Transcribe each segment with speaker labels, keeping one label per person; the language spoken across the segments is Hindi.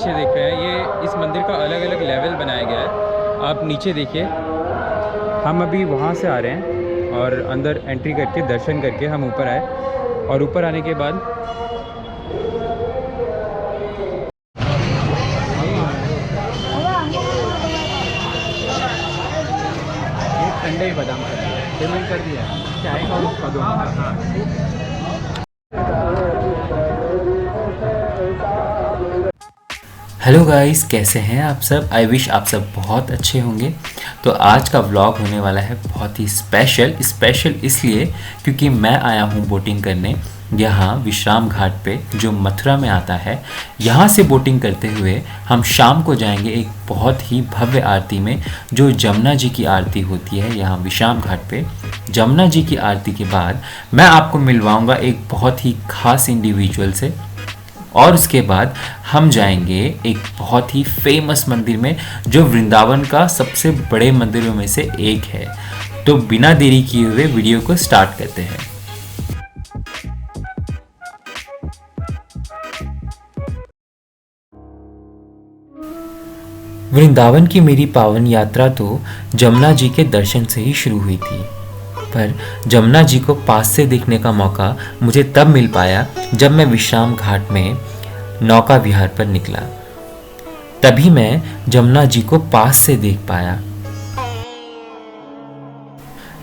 Speaker 1: पीछे देख रहे हैं, ये इस मंदिर का अलग अलग लेवल बनाया गया है। आप नीचे देखिए, हम अभी वहाँ से आ रहे हैं और अंदर एंट्री करके दर्शन करके हम ऊपर आए। और ऊपर आने के बाद ठंडे बादाम पेमेंट कर दिया, चाय का उसका दो।
Speaker 2: हेलो गाइस, कैसे हैं आप सब। आई विश आप सब बहुत अच्छे होंगे। तो आज का व्लॉग होने वाला है बहुत ही स्पेशल इसलिए क्योंकि मैं आया हूँ बोटिंग करने यहाँ विश्राम घाट पे, जो मथुरा में आता है। यहाँ से बोटिंग करते हुए हम शाम को जाएंगे एक बहुत ही भव्य आरती में, जो जमुना जी की आरती होती है यहाँ विश्राम घाट पे। जमुना जी की आरती के बाद मैं आपको मिलवाऊंगा एक बहुत ही खास इंडिविजुअल से, और उसके बाद हम जाएंगे एक बहुत ही फेमस मंदिर में, जो वृंदावन का सबसे बड़े मंदिरों में से एक है। तो बिना देरी किए हुए वीडियो को स्टार्ट करते हैं। वृंदावन की मेरी पावन यात्रा तो जमुना जी के दर्शन से ही शुरू हुई थी, पर जमुना जी को पास से देखने का मौका मुझे तब मिल पाया जब मैं विश्राम घाट में नौका विहार पर निकला। तभी मैं जमुना जी को पास से देख पाया।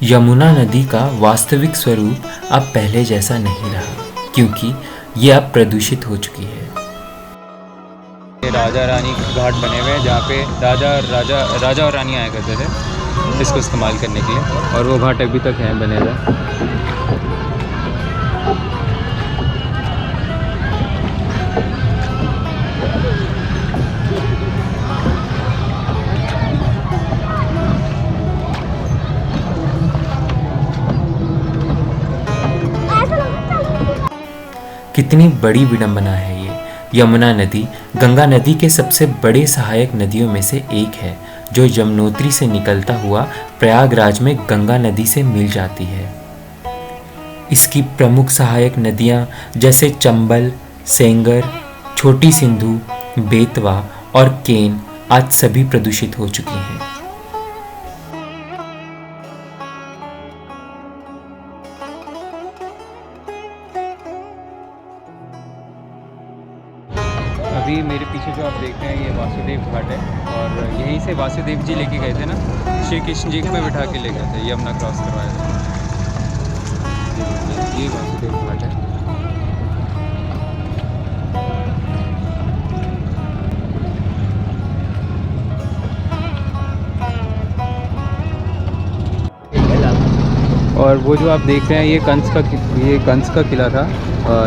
Speaker 2: यमुना नदी का वास्तविक स्वरूप अब पहले जैसा नहीं रहा, क्योंकि ये अब प्रदूषित हो चुकी है।
Speaker 1: राजा रानी घाट बने हुए हैं, जहाँ पे राजा और रानी आया करते थे इसको इस्तेमाल करने के लिए, और वो घाट अभी तक हैं बने हुए।
Speaker 2: कितनी बड़ी विडंबना है ये। यमुना नदी गंगा नदी के सबसे बड़े सहायक नदियों में से एक है, जो यमुनोत्री से निकलता हुआ प्रयागराज में गंगा नदी से मिल जाती है। इसकी प्रमुख सहायक नदियां जैसे चंबल, सेंगर, छोटी सिंधु, बेतवा और केन आज सभी प्रदूषित हो चुकी हैं।
Speaker 1: अभी मेरे पीछे जो आप देख रहे हैं ये वासुदेव घाट है, और यहीं से वासुदेव जी लेके गए थे ना, श्री कृष्ण जी को बिठा के ले गए थे, यमुना क्रॉस करवाया था। ये वासुदेव घाट है। और वो जो आप देख रहे हैं ये कंस का किला था,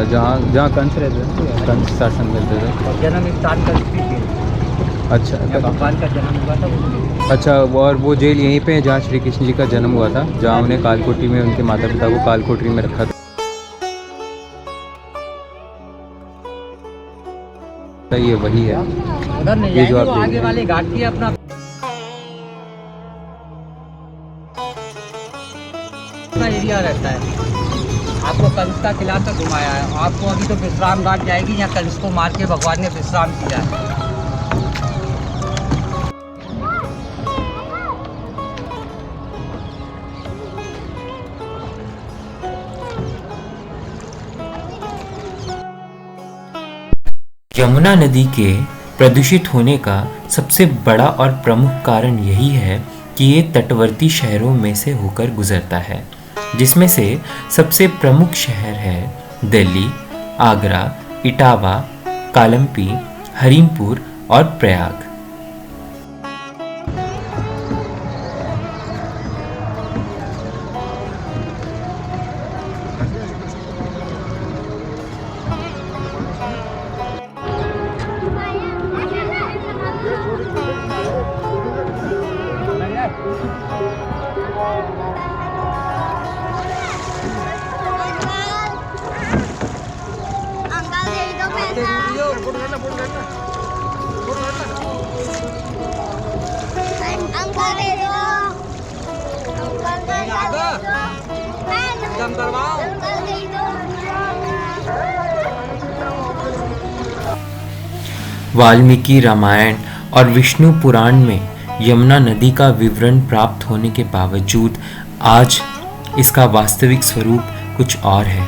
Speaker 1: जहाँ कंस रहते थे, कंस शासन करते थे।
Speaker 3: और जन्म स्थान कंस भी थी।
Speaker 1: अच्छा,
Speaker 3: भगवान का जन्म हुआ था वो।
Speaker 1: अच्छा, और वो जेल यहीं पे है जहाँ श्री कृष्ण जी का जन्म हुआ था, जहाँ उन्हें कालकोठरी में उनके माता पिता को कालकोठरी में रखा था। ये वही है,
Speaker 3: उधर नहीं
Speaker 1: ये जो आप
Speaker 3: जाएंगे, वो
Speaker 1: देख
Speaker 3: आगे
Speaker 1: रहे हैं।
Speaker 3: वाले घाट की अपना एरिया रहता है। आपको कंस का किला तक घुमाया है। आपको अभी तो विश्राम घाट जाएगी, यहाँ कंस को मार के भगवान ने विश्राम किया है।
Speaker 2: यमुना नदी के प्रदूषित होने का सबसे बड़ा और प्रमुख कारण यही है कि ये तटवर्ती शहरों में से होकर गुजरता है, जिसमें से सबसे प्रमुख शहर है दिल्ली, आगरा, इटावा, कालम्पी, हरीमपुर और प्रयाग। वाल्मीकि रामायण और विष्णु पुराण में यमुना नदी का विवरण प्राप्त होने के बावजूद आज इसका वास्तविक स्वरूप कुछ और है।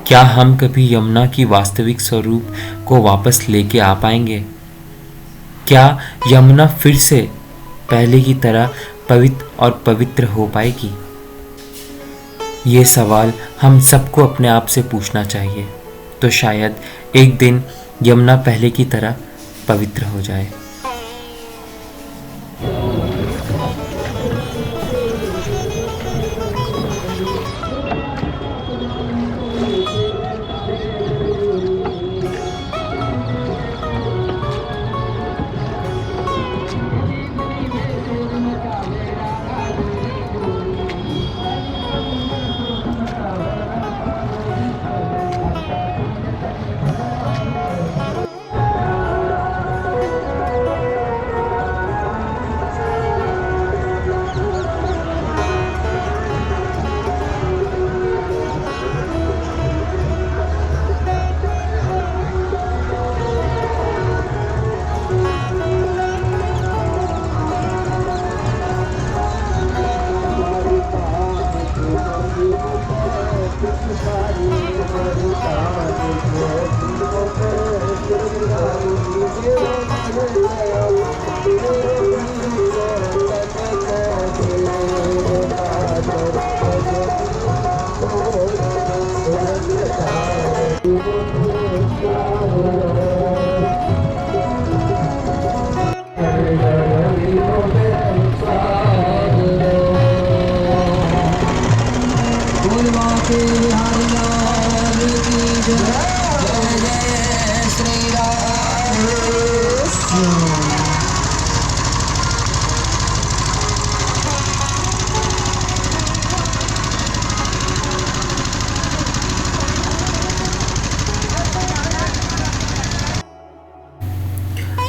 Speaker 2: क्या हम कभी यमुना की वास्तविक स्वरूप को वापस लेके आ पाएंगे? क्या यमुना फिर से पहले की तरह पवित्र हो पाएगी? ये सवाल हम सबको अपने आप से पूछना चाहिए, तो शायद एक दिन यमुना पहले की तरह पवित्र हो जाए।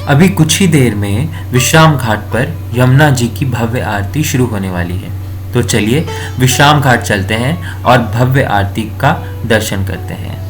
Speaker 2: अभी कुछ ही देर में विश्राम घाट पर यमुना जी की भव्य आरती शुरू होने वाली है। तो चलिए विश्राम घाट चलते हैं और भव्य आरती का दर्शन करते हैं।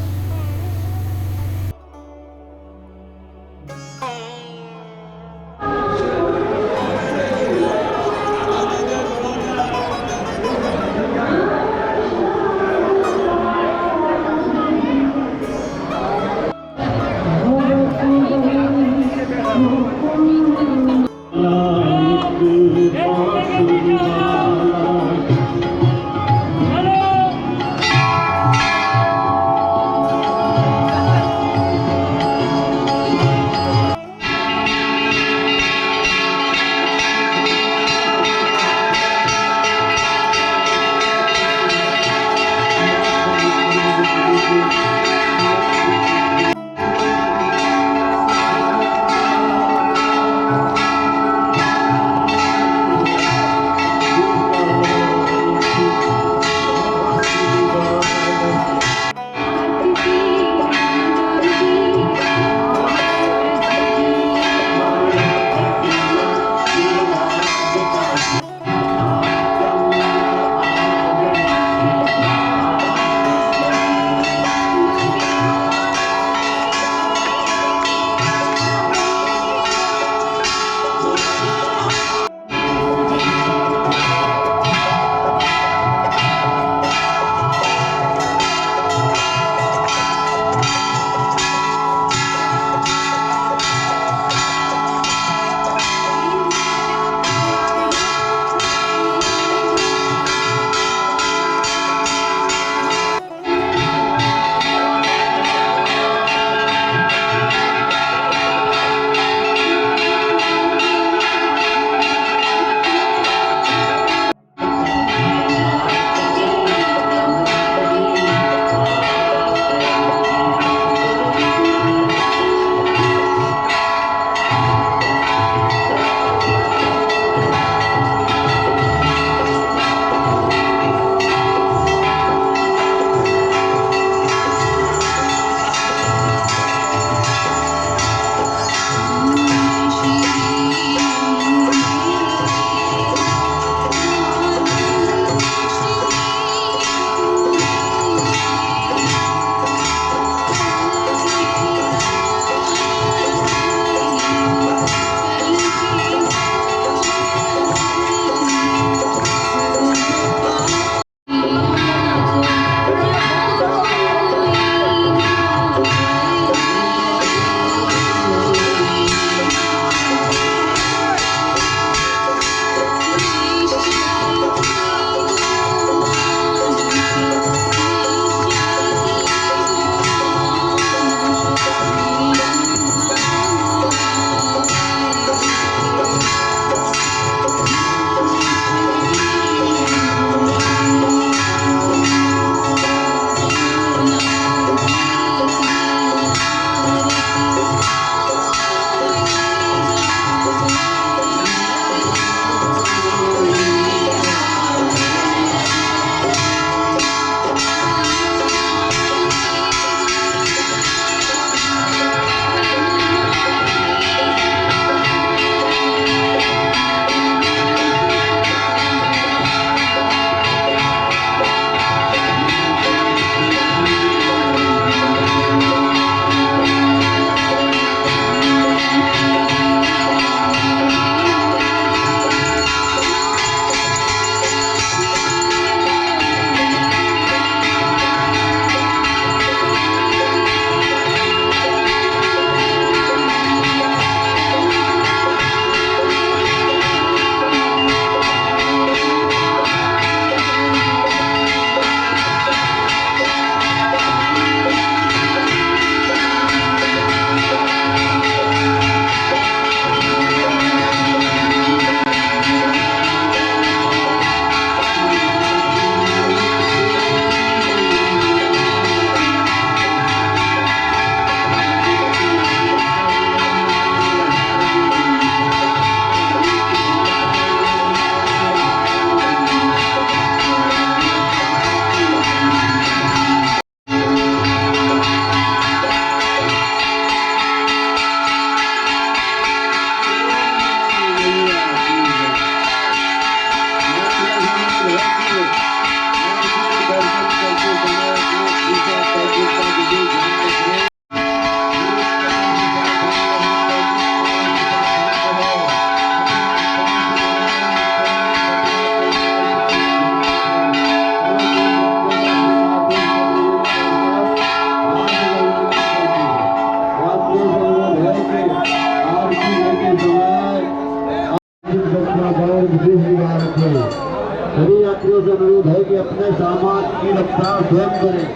Speaker 4: अपने सामान की रफ्तार स्वयं करें।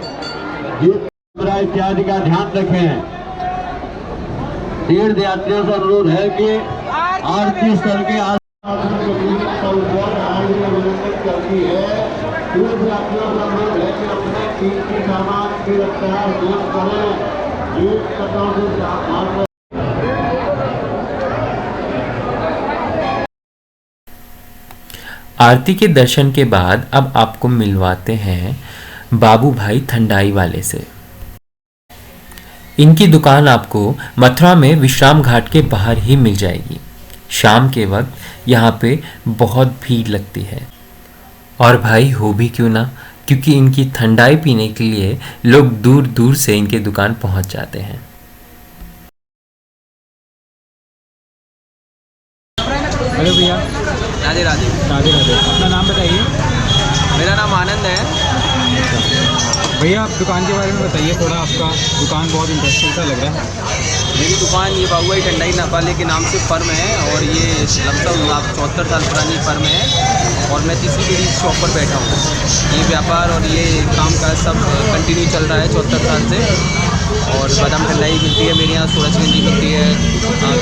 Speaker 4: ये इत्यादि का ध्यान रखें। तीर्थ यात्रियों से अनुरोध है कि आरती स्थल के करती है। तीर्थ यात्रियों से अनुरोध है कि अपने कीमती सामान की रफ्तार स्वयं करें। ये कटौती से आप
Speaker 2: आरती के दर्शन के बाद अब आपको मिलवाते हैं बाबू भाई ठंडाई वाले से। इनकी दुकान आपको मथुरा में विश्राम घाट के बाहर ही मिल जाएगी। शाम के वक्त यहाँ पे बहुत भीड़ लगती है, और भाई हो भी क्यों ना, क्योंकि इनकी ठंडाई पीने के लिए लोग दूर दूर से इनके दुकान पहुँच जाते हैं।
Speaker 1: हेलो भैया।
Speaker 5: राधे राधे।
Speaker 1: राधे राधे। अपना नाम बताइए।
Speaker 5: मेरा नाम आनंद है।
Speaker 1: भैया आप दुकान के बारे में बताइए थोड़ा। आपका दुकान बहुत इंटरेस्टिंग सा लग रहा है।
Speaker 5: मेरी दुकान ये बाबू भाई ठंडाई नापाले के नाम से फर्म है, और ये लगभग 74 साल पुरानी फर्म है, और मैं तीसरी पीढ़ी शॉप पर बैठा हूँ। ये व्यापार और ये काम का सब कंटिन्यू चल रहा है 74 साल से। और बादाम ठंडाई मिलती है मेरे यहाँ, सूरजगंजी मिलती है,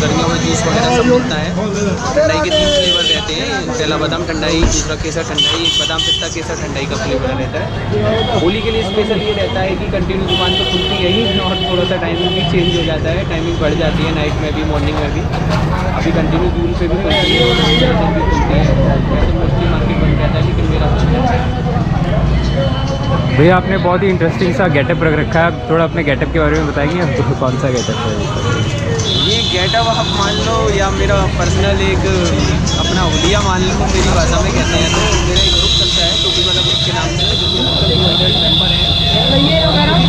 Speaker 5: गर्मियों में जूस वगैरह सब मिलता है। ठंडाई के 3 फ्लेवर रहते हैं, पहला बादाम ठंडाई, दूसरा केसर ठंडाई, बादाम पिस्ता केसर ठंडाई का फ्लेवर रहता है। होली के लिए स्पेशल ये रहता है कि कंटिन्यू दुकान तो खुलती है ही, और थोड़ा सा टाइमिंग भी चेंज हो जाता है, टाइमिंग बढ़ जाती है नाइट में भी मॉर्निंग में भी। अभी कंटिन्यू जून पे भी खुलती है और भी खुलती है। वैसे मोस्टली मार्केट बन जाता है, लेकिन मेरा
Speaker 1: भैया आपने बहुत ही इंटरेस्टिंग सा गेटअप रख रखा है। थोड़ा अपने गेटअप के बारे में बताएंगे हमको, कौन सा गेटअप है?
Speaker 5: ये गेटअप आप मान लो, या मेरा पर्सनल एक अपना होलिया मान लो, मेरी भाषा में कहते हैं। तो मेरा एक ग्रुप चलता है टोपी वाला ग्रुप के नाम से, जो कि 200 मेंबर हैं।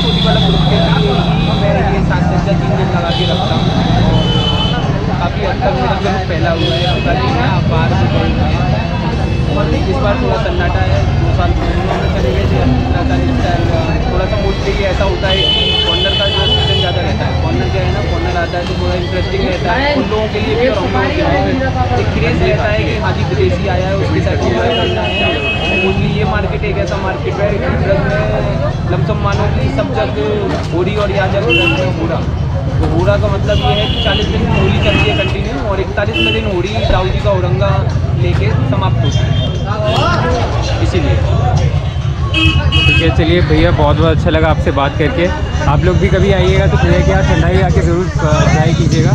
Speaker 5: टोपी वाला ग्रुप के लिए ही मैं ये 7 दिन 3 दिन लगा के रखता हूँ, और काफ़ी हद तक मेरा ग्रुप फैला हुआ है। कल मैं बाहर से गए हैं, और इस बार थोड़ा सन्नाटा है। 2 साल में चले गए थे थोड़ा सा मोस्टली ऐसा होता है कि कॉर्नर का जो सीजन ज़्यादा रहता है। कॉर्नर क्या है ना, कॉर्नर आता है तो थोड़ा इंटरेस्टिंग रहता है उन लोगों के लिए भी, और हम लोगों के लिए भी। एक क्रेज़ रहता है कि हाँ जी विदेशी आया है, उसके साथ एंजॉय करना है। मोस्टली ये मार्केट एक ऐसा मार्केट है कि में लमसम मानो कि सब जगह होली, और या जगह होरा। तो होरा का मतलब ये है कि 40 दिन होली चलती है कंटिन्यू, और 41वें दिन होली दाऊ जी का औरंगा लेके समाप्त होती है, इसीलिए।
Speaker 1: ठीक है, चलिए भैया बहुत बहुत अच्छा लगा आपसे बात करके। आप लोग भी कभी आइएगा तो भैया के यहाँ ठंडाई आके ज़रूर ट्राई कीजिएगा।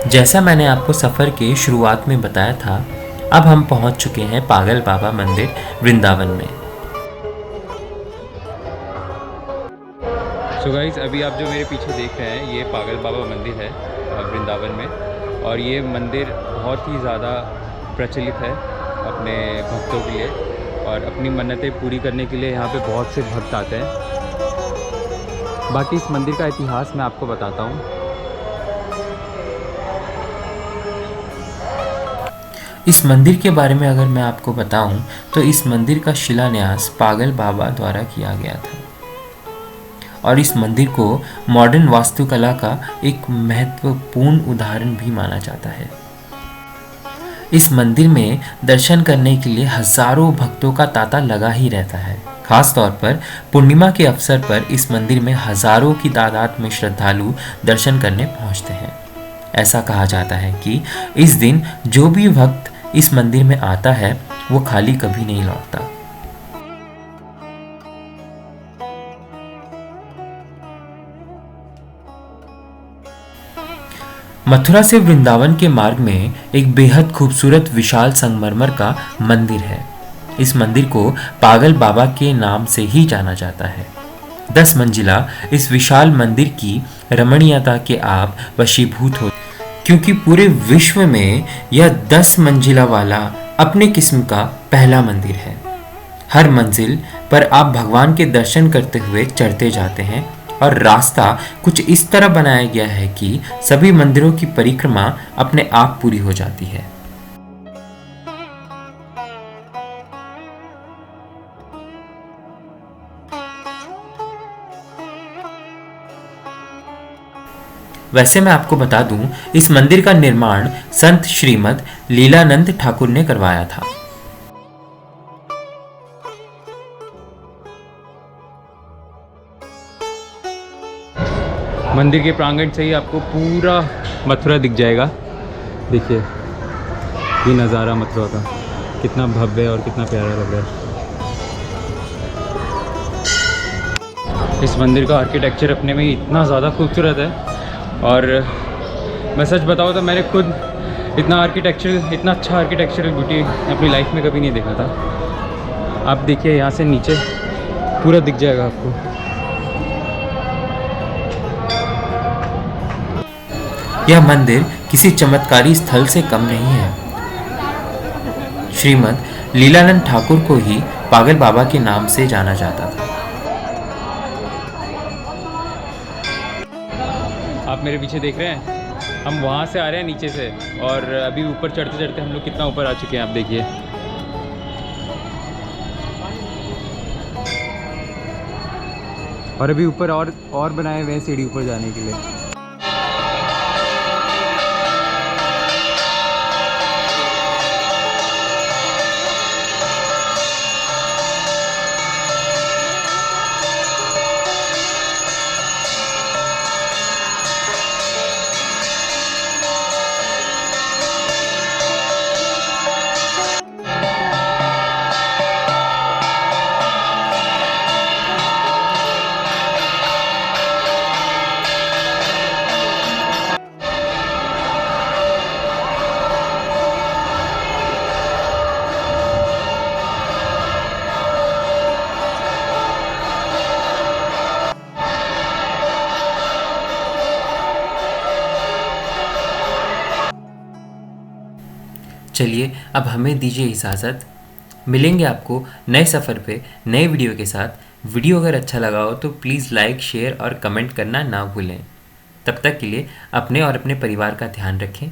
Speaker 2: जैसा मैंने आपको सफ़र के शुरुआत में बताया था, अब हम पहुंच चुके हैं पागल बाबा मंदिर वृंदावन में।
Speaker 1: सो गाइस, अभी आप जो मेरे पीछे देख रहे हैं ये पागल बाबा मंदिर है वृंदावन में, और ये मंदिर बहुत ही ज़्यादा प्रचलित है अपने भक्तों के लिए, और अपनी मन्नतें पूरी करने के लिए यहाँ पे बहुत से भक्त आते हैं। बाकी इस मंदिर का इतिहास मैं आपको बताता हूँ।
Speaker 2: इस मंदिर के बारे में अगर मैं आपको बताऊं तो इस मंदिर का शिलान्यास पागल बाबा द्वारा किया गया था, और इस मंदिर को मॉडर्न वास्तुकला का एक महत्वपूर्ण उदाहरण भी माना जाता है। इस मंदिर में दर्शन करने के लिए हजारों भक्तों का तांता लगा ही रहता है। खास तौर पर पूर्णिमा के अवसर पर इस मंदिर में हजारों की तादाद में श्रद्धालु दर्शन करने पहुंचते हैं। ऐसा कहा जाता है कि इस दिन जो भी भक्त इस मंदिर में आता है वो खाली कभी नहीं लौटता। मथुरा से वृंदावन के मार्ग में एक बेहद खूबसूरत विशाल संगमरमर का मंदिर है। इस मंदिर को पागल बाबा के नाम से ही जाना जाता है। 10 मंजिला इस विशाल मंदिर की रमणीयता के आप वशीभूत हो, क्योंकि पूरे विश्व में यह 10 मंजिला वाला अपने किस्म का पहला मंदिर है। हर मंजिल पर आप भगवान के दर्शन करते हुए चढ़ते जाते हैं, और रास्ता कुछ इस तरह बनाया गया है कि सभी मंदिरों की परिक्रमा अपने आप पूरी हो जाती है। वैसे मैं आपको बता दूं, इस मंदिर का निर्माण संत श्रीमद लीलानंद ठाकुर ने करवाया था।
Speaker 1: मंदिर के प्रांगण से ही आपको पूरा मथुरा दिख जाएगा। देखिए ये नज़ारा मथुरा का कितना भव्य और कितना प्यारा लग रहा है। इस मंदिर का आर्किटेक्चर अपने में ही इतना ज़्यादा खूबसूरत है, और मैं सच बताऊँ तो मैंने खुद इतना अच्छा आर्किटेक्चरल ब्यूटी अपनी लाइफ में कभी नहीं देखा था। आप देखिए यहाँ से नीचे पूरा दिख जाएगा आपको।
Speaker 2: यह मंदिर किसी चमत्कारी स्थल से कम नहीं है। श्रीमद लीलानंद ठाकुर को ही पागल बाबा के नाम से जाना जाता था।
Speaker 1: आप मेरे पीछे देख रहे हैं, हम वहाँ से आ रहे हैं नीचे से, और अभी ऊपर चढ़ते चढ़ते हम लोग कितना ऊपर आ चुके हैं आप देखिए। और अभी ऊपर और बनाए हुए हैं सीढ़ी ऊपर जाने के लिए।
Speaker 2: चलिए अब हमें दीजिए इजाज़त। मिलेंगे आपको नए सफ़र पे नए वीडियो के साथ। वीडियो अगर अच्छा लगा हो तो प्लीज़ लाइक, शेयर और कमेंट करना ना भूलें। तब तक के लिए अपने और अपने परिवार का ध्यान रखें।